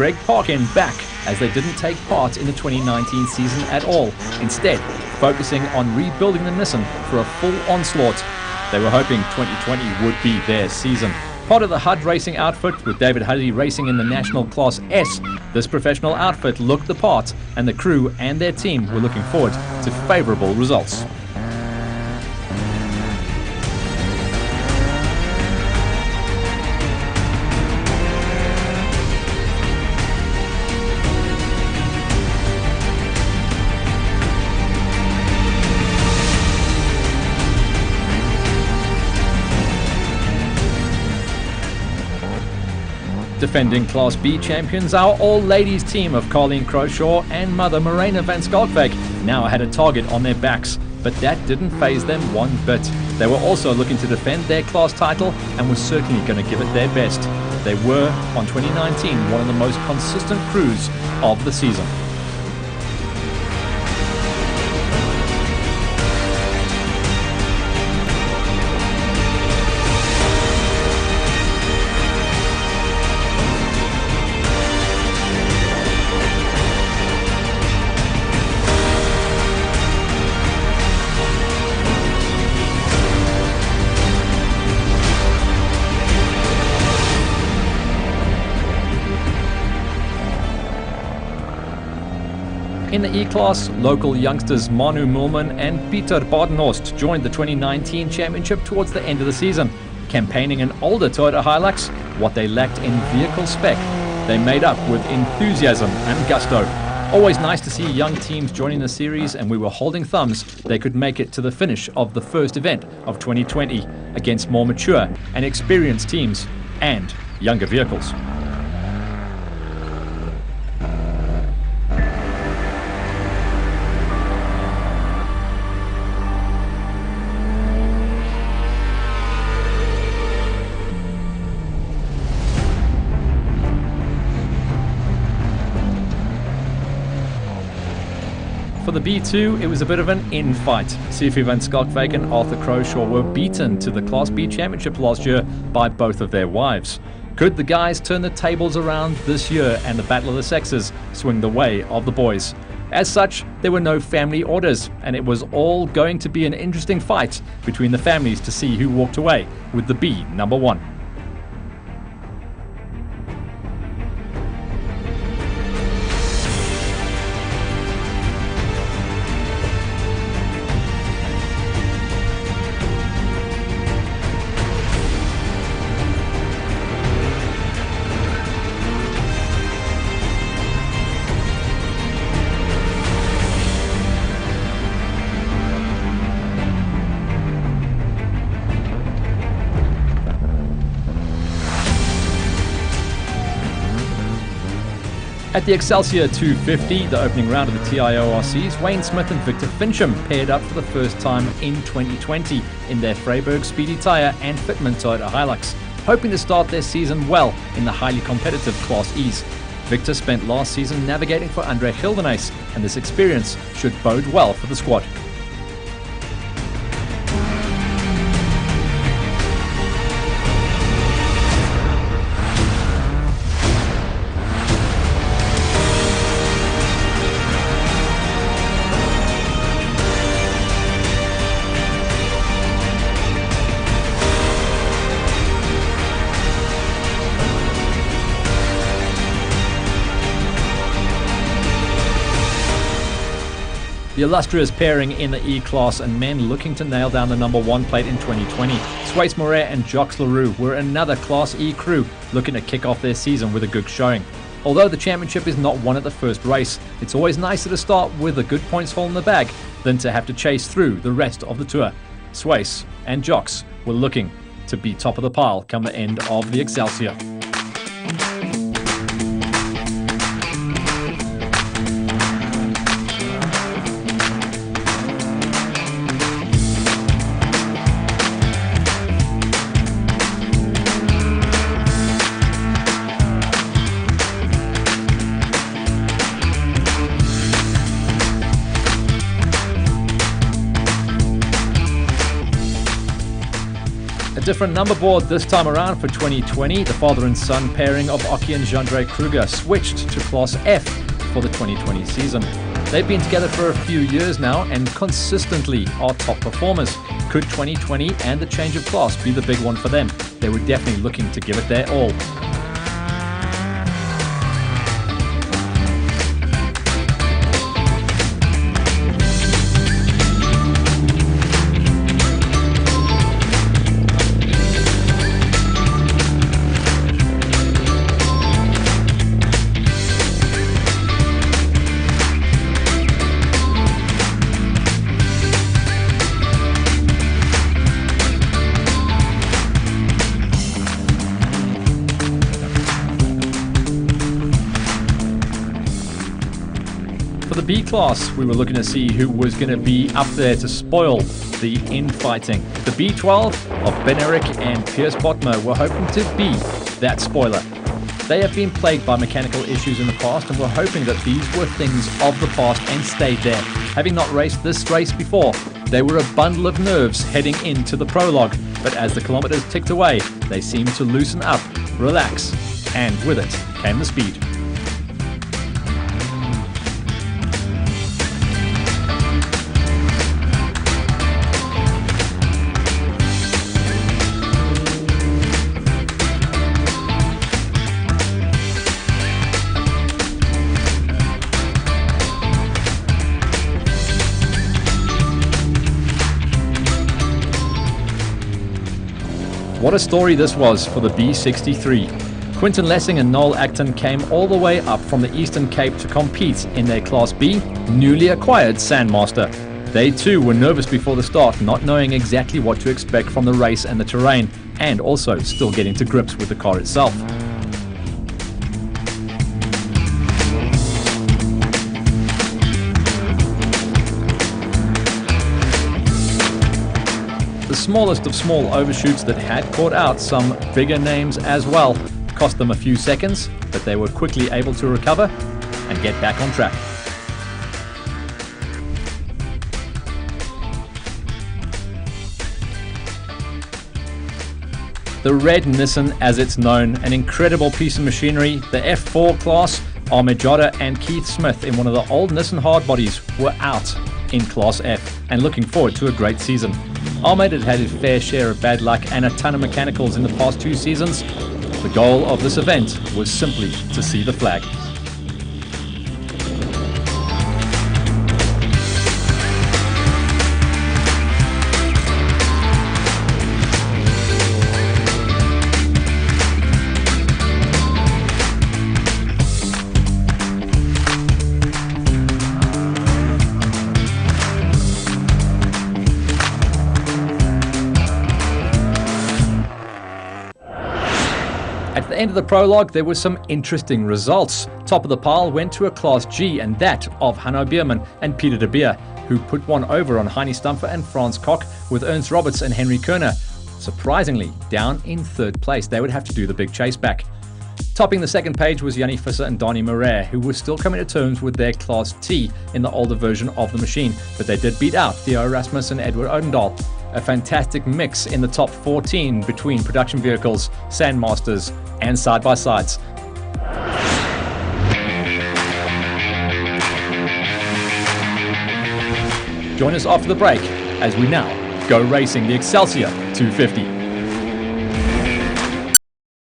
Greg Parkin back, as they didn't take part in the 2019 season at all, instead focusing on rebuilding the Nissan for a full onslaught. They were hoping 2020 would be their season. Part of the HUD racing outfit, with David Huddy racing in the National Class S, this professional outfit looked the part, and the crew and their team were looking forward to favourable results. Defending Class B champions, our all-ladies team of Carleen Croshaw and mother Morena van Schalkwyk now had a target on their backs, but that didn't faze them one bit. They were also looking to defend their class title and were certainly going to give it their best. They were, on 2019, one of the most consistent crews of the season. In the E-Class, local youngsters Manu Mulman and Pieter Badenhorst joined the 2019 championship towards the end of the season. Campaigning an older Toyota Hilux, what they lacked in vehicle spec, they made up with enthusiasm and gusto. Always nice to see young teams joining the series, and we were holding thumbs they could make it to the finish of the first event of 2020 against more mature and experienced teams and younger vehicles. For the B2, it was a bit of an in-fight. Sifu van Schalkwyk and Arthur Croshaw were beaten to the Class B championship last year by both of their wives. Could the guys turn the tables around this year and the battle of the sexes swing the way of the boys? As such, there were no family orders, and it was all going to be an interesting fight between the families to see who walked away with the B number one. At the Excelsior 250, the opening round of the TIORCs, Wayne Smith and Victor Fincham paired up for the first time in 2020 in their Freiburg Speedy Tyre and Fitment Toyota Hilux, hoping to start their season well in the highly competitive Class E's. Victor spent last season navigating for Andre Gildenhuys, and this experience should bode well for the squad. The illustrious pairing in the E-Class and men looking to nail down the number one plate in 2020. Swace Moret and Jacques Leroux were another Class E crew looking to kick off their season with a good showing. Although the championship is not won at the first race, it's always nicer to start with a good points haul in the bag than to have to chase through the rest of the tour. Swace and Jacques were looking to be top of the pile come the end of the Excelsior. different number board this time around for 2020. The father and son pairing of Aki and Jandre Kruger switched to Class F for the 2020 season. They've been together for a few years now and consistently are top performers. Could 2020 and the change of class be the big one for them? They were definitely looking to give it their all. For the B class, we were looking to see who was going to be up there to spoil the infighting. The B12 of Ben-Eric and Piers Botmer were hoping to be that spoiler. They have been plagued by mechanical issues in the past and were hoping that these were things of the past and stayed there. Having not raced this race before, they were a bundle of nerves heading into the prologue. But as the kilometers ticked away, they seemed to loosen up, relax, and with it came the speed. What a story this was for the B63. Quinton Lessing and Noel Acton came all the way up from the Eastern Cape to compete in their Class B, newly acquired Sandmaster. They too were nervous before the start, not knowing exactly what to expect from the race and the terrain, and also still getting to grips with the car itself. The smallest of small overshoots that had caught out some bigger names as well. Cost them a few seconds, but they were quickly able to recover and get back on track. The red Nissan, as it's known, an incredible piece of machinery. The F4 class, Ahmed Jada and Keith Smith in one of the old Nissan hardbodies were out in Class F and looking forward to a great season. Ahmed had had his fair share of bad luck and a ton of mechanicals in the past 2 seasons. The goal of this event was simply to see the flag. At the end of the prologue, there were some interesting results. Top of the pile went to a Class G, and that of Hanno Bierman and Peter de Beer, who put one over on Heine Stumfer and Frans Koch, with Ernst Roberts and Henry Kerner surprisingly down in 3rd place. They would have to do the big chase back. Topping the second page was Jannie Visser and Donnie Morer, who were still coming to terms with their Class T in the older version of the machine, but they did beat out Theo Erasmus and Edward Odendahl. A fantastic mix in the top 14 between production vehicles, Sandmasters, and side-by-sides. Join us after the break as we now go racing the Excelsior 250.